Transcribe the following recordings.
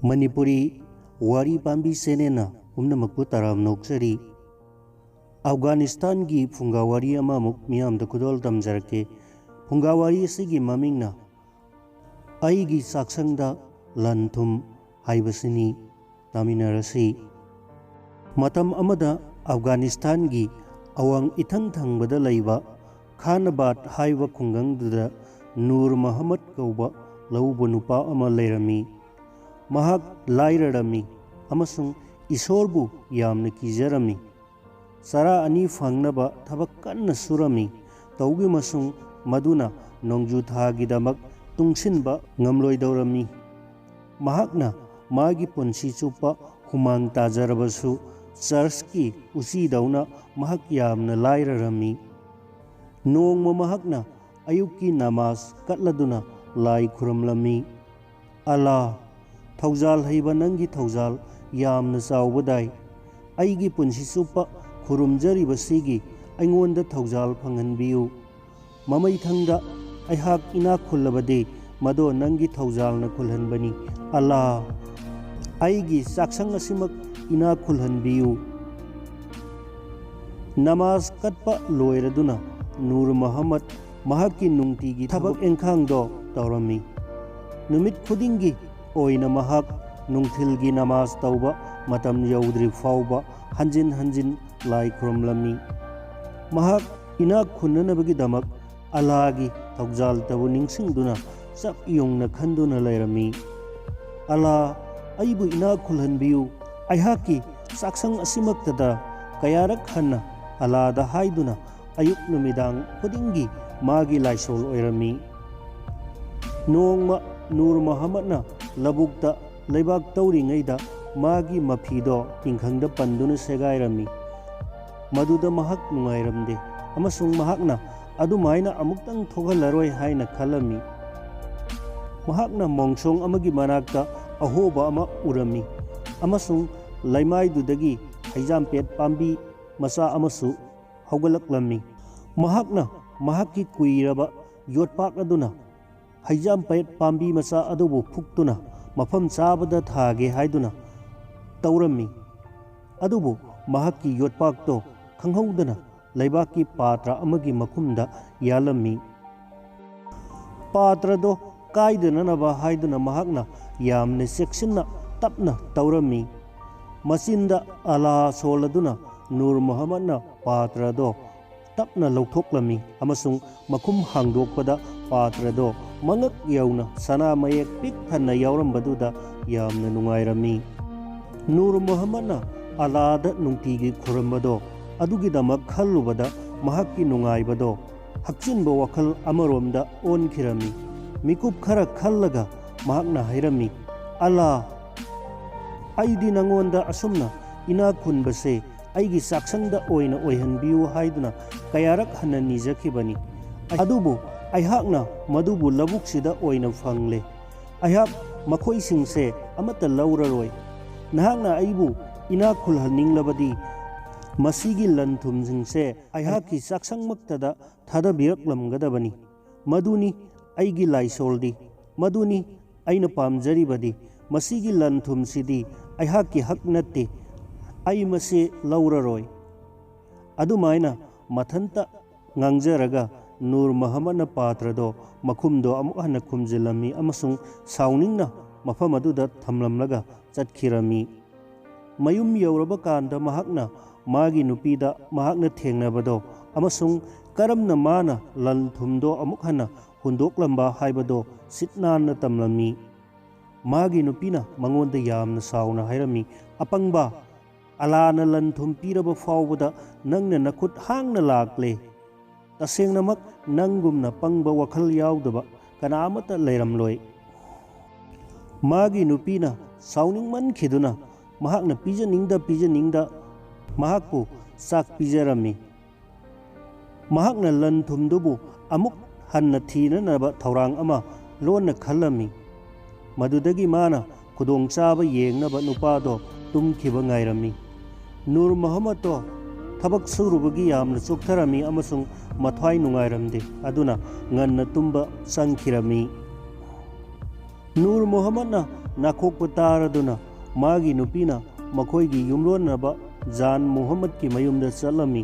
Manipuri wari pambi senena umnamakpu taram noksari Afghanistan gi phungawari amamuk miyamda kudol tamjarake phungawari asigi mamingna aigi saksangda lanthum haibasini taminarasi matam amada Afghanistan gi awang ithang thangbada laiba Khanabad haiba khungangduda Nur Muhammad kauba lauba nupa ama leirami mahak lairarami amasung isorbu yamna kijarami sara ani fangnaba thabak kanna surami taugi masung maduna nongju thagidamak tungsinba ngamloidorami mahakna magi punsi chupa humang tajarabasu churchki usidawna mahak yamna lairarami nongma mahakna ayukki namaz katladuna lai khuramlami Allah Thaujal haiba nangi thaujal yamna chaubadai aigi punsi chupa khurumjaribasigi aingonda thaujal phanganbiyu mamai thangda aihak ina khullabade mado nangi thaujalna khulhanbani Allah aigi saksang asimak ina khulhanbiyu namaz katpa loiraduna Nur Muhammad mahakki nungtigi thabak engkhangdo tawrami numit khudingi oina mahak nungthilgi namaz tauba matam yaudri fauba hanjin hanjin lai khurumlami mahak ina khunanabagi damak alagi thaujal tabu ningsingduna chap yongna khanduna lairami ala aibu ina khulhanbiyu aihaki saksang asimaktada kayarak hanna alada haiduna ayuk numidang khudingi magi laisol oirami nongma Nur Muhammadna labukta leibak tauringaida magi mafido tingkhangda panduna segairami maduda mahak nungairamde amasung mahakna adumaina amuktang thogalaroi haina khalami mahakna mongsong amagi manakta ahoba ama urami amasung laimaidudagi haijampet pambi masa amasu haugalaklammi mahakna mahakki kuiraba yotpak aduna haijampet pambi masa adubu phuktuna mafam chabada thage haiduna taurammi adubu mahakki yotpakto khanghaudana laibaki patra amagi makhumda yalammi patra do kaidana naba haiduna mahakna yamne seksinna tapna taurammi masinda ala soladuna Nur Muhammadna patra do tapna lauthoklammi amasung makhum hangdokpada patra do mangak yauna sana mayek pik thanna yaurambaduda yamna nungairami Nur Muhammadna alada nungtigi khurambado adugidamak khallubada mahakki nungaibado hakchinba wakhal amaromda onkhirami mikup khara khallaga mahakna hairami Allah aidi nangonda asumna ina khunbase aigi saksangda oina oihanbiu haiduna kayarak hanna nijakhibani adubu aihakna madubu labuksida oina fangle aihak makhoisingse amata lauraroi nahakna aibu ina khulhaninglabadi masigi lanthumsingse aihakki saksangmaktada thadabiraklamgadabani maduni aigi laisoldi maduni aina pamjaribadi masigi lanthumsidi aihakki hak natte ai mase lauraroi adumaina mathanta ngangjaraga Nur Muhammadna patrado makhumdo amuk hana khumjilami amasung sauningna mafam aduda thamlamlaga chatkirami mayum yauraba kanda mahakna magi nupida mahakna thengnabado amasung karamna mana lanthumdo amuk hana hundoklamba haibado sitnanna tamlami magi nupina mangonda yamna sauna hairami apangba alana lanthum piraba fawbada nangna nakhut hangna lakle tasengnamak nangumna pangba wakhal yaudaba kanamata leiramloi magi nupina sauning mankhiduna mahakna pijaningda mahakku sak pijarami mahakna lanthumdubu amuk hanna thinanaba thaurang ama lonna khallami madudagi mana khudongchaba yengnaba nupado tumkhiba ngairami Nur Muhammad to thabak surubagi yamna chuktarami amasung mathwai nungairamde aduna nganna tumba sangkhirami Nur Muhammadna नाखोक्पा तारदुना मागी नुपीना मखोइगी युमलोनबा जान मोहम्मद की मयुमदा चलमी।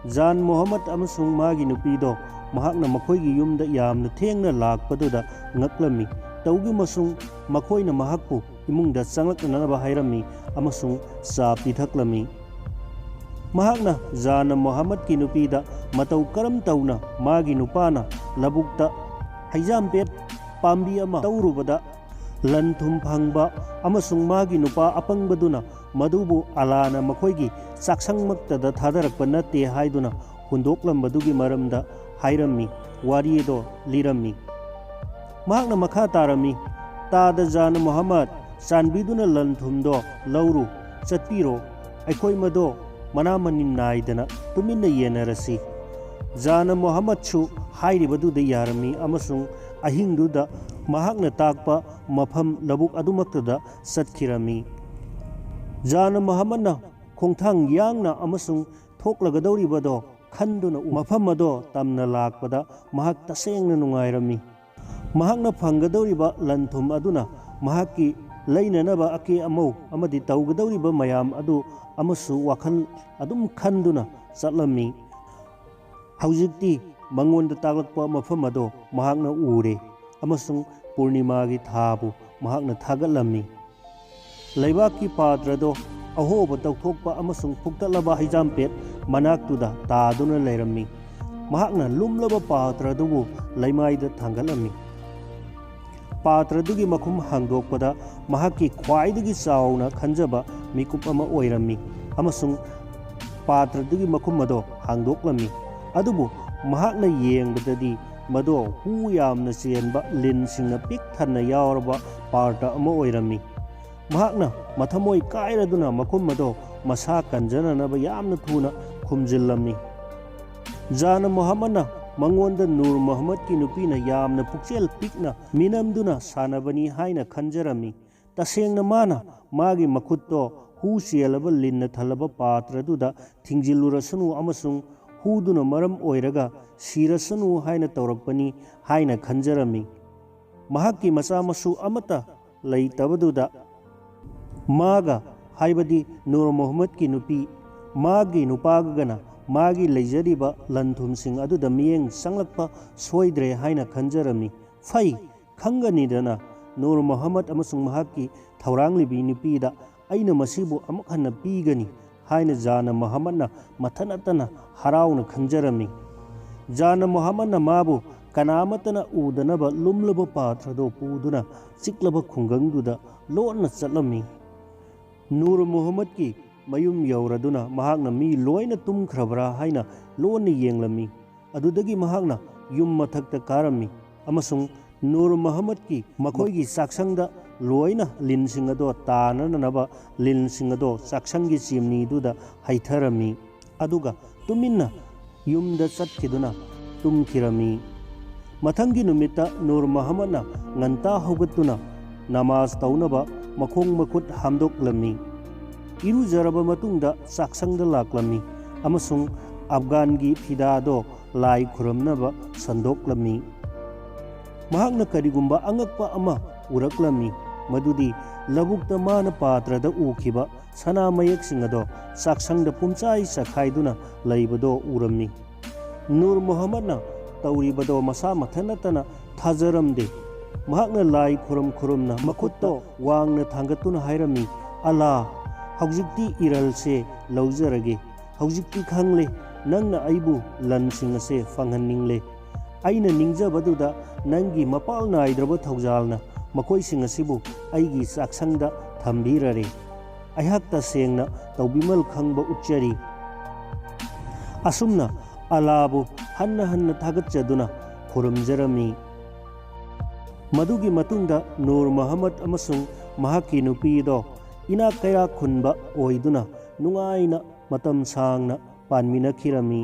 जान मोहम्मद अमसुंग मागी नुपीदो महाकना मखोइगी युमदा यामना थेंगना लाकपदुदा ngaklammi। तौगी मसुंग मखोइना महाकपु इमुंगदा चंगलकनबा हाइरमी अमसुंग चा पिथक्लमी। महाकना जान मोहम्मद की नुपीदा मतौ करम तौना मागी नुपाना लबुक्ता हैजामपेट पाम्बी अमा तौरुबदा लन थुम फंगबा अमसुंग मागी नुपा अपंगबदुना मदुबु अलाना मखोइगी चाक्संगमक्तदा थादरकपा नत्ते हाइदुना हुंदोक्लंबदुगी मरमदा हाइरम्मी वारियदो लिरम्मी। महाकना मखा तारमी तादा जान मोहम्मद चानबीदुना लन थुमदो लौरु चटपीरो अखोइ मदो मना मनिन नाइदना तुमिन्ना येनरसी। जान मोहम्मद छु हाइरिबदुदा यारमी अमसुंग अहिंगदुदा महाकना ताकपा मफम लबुक अदुमक्तदा चटखिरमी। जान मोहम्मदना खोंथांग यांगना अमसुंग थोक्लगदौरिबदो खंदुना मफम अदो तमना लाकपदा महाक तसेंगना नुंगाइरमी। महाकना फंगदौरिबा लनथुम अदुना महाकी लैननबा अके अमौ अमदि तौगदौरिबा मयाम अदु अमसु वाखल अदुम खंदुना चलमी। हौजिक्ति मंगोंदा तागलकपा मफम अदो महाकना उरे अमसुंग पूर्णिमागी थाबु महाकना थागलमी। लैबाकी पात्रदो अहोबा तौथोकपा अमसुंग फुक्तलबा हैजामपेट मनाक्तुदा तादुना लैरम्मी। महाकना लुमलबा पात्रदुबु लैमाइदा थांगलमी। पात्रदुगी मखुम हांगदोकपदा महाकी ख्वाइदगी चावना खंजबा मिकुप अमा ओइरम्मी अमसुंग पात्रदुगी मखुम मदो हांगदोकलमी। अदुबु महाकना येंगबददी मदो हु यामना चेनबा लिनसिंगना पिक थन्ना यावरबा पार्ट अमा ओइरम्मी। महाकना मथमोइ काइरदुना मखुम मदो मसा कंजननबा यामना थुना खुमजिल्लम्मी। जान मोहम्मदना मंगोंदा नूर मोहम्मद की नुपीना यामना पुक्चेल पिकना मिनमदुना सानबनी हाइना खंजरमी। तसेंगना माना मागी मखुत्तो हु चेलबा लिन्ना थलबा पात्रदुदा थिंजिलुरसनु अमसुंग हुदुना मरम ओइरगा सिरसनु हाइना तौरकपनी हाइना खंजरमी। महाकी मचा मसु अमता लैतबदुदा मागा हाइबदी नूर मोहम्मद की नुपी मागी नुपागना मागी लेजरीबा लनथुमसिंग अदुदा मियेंग संगलकपा सोइद्रे हाइना खंजरमी। फै खंगनीदना नूर मोहम्मद अमसुंग महाकी थौरांगलिबी नुपीदा अइना मसिबु अमुक हन्ना पीगनी हाइना जान मोहम्मदना मथनतना हराउना खंजरमी। जान मोहम्मदना माबु कनामतना उदनबा लुमलबा पात्रदो पुदुना चिक्लबा खुंगंगदुदा लोना चलमी। नूर मोहम्मद की मयुम यौरदुना महाकना मी लोइना तुमख्रबरा हाइना लोना येंगलमी। अदुदगी महाकना युम मथक्ता कारमी अमसुंग नूर मोहम्मद की मखोइगी चाक्संगदा लोइना लिनसिंग अदो तानननबा लिनसिंग अदो चाक्संगी चिमनीदुदा हैथरमी। अदुगा तुमिन्ना युमदा चटखिदुना तुमखिरमी। मथंगी नुमित्ता नूर मोहम्मदना nganta हौगतुना नमाज तौनबा मखोंग मखुत हामदोकलमी। इरुजरबा मतुंगदा चाक्संगदा लाक्लमी अमसुंग अफगानगी फिदादो लाई खुरमनबा संदोकलमी। महाकना करिगुंबा अंगकपा अमा उरकलमी मदुदी लबुक्ता माना पात्रदा उखिबा सना मयेकसिंग अदो चाक्संगदा पुमचाई चखाइदुना लैबदो उरम्मी। नूर मोहम्मदना तौरिबदो मसा मथनतना थाजरमदे महाकना लाई खुरम खुरमना मखुत्तो वांगना थांगतुना हाइरमी अला हौजिक्ति इरलसे लौजरगे हौजिक्ति खंगले नंगना अइबु लनसिंग असे फंगहन्निंगले अइना निंगजबदुदा नंगी मपाल नाइद्रबा थौजालना मखोइसिंग असिबु अइगी चाक्संगदा थंबीररे अयहाक तसेंगना तौबिमल खंगबा उच्चरी। असुमना अलाबु हन्ना हन्ना थागतजदुना खुरमजरमी। मदुगी मतुंगदा नूर मोहम्मद अमसुंग महाकी नुपीदो इना कया खुनबा ओइदुना नुंगाइना मतम सांगना पानमिनखिरमी।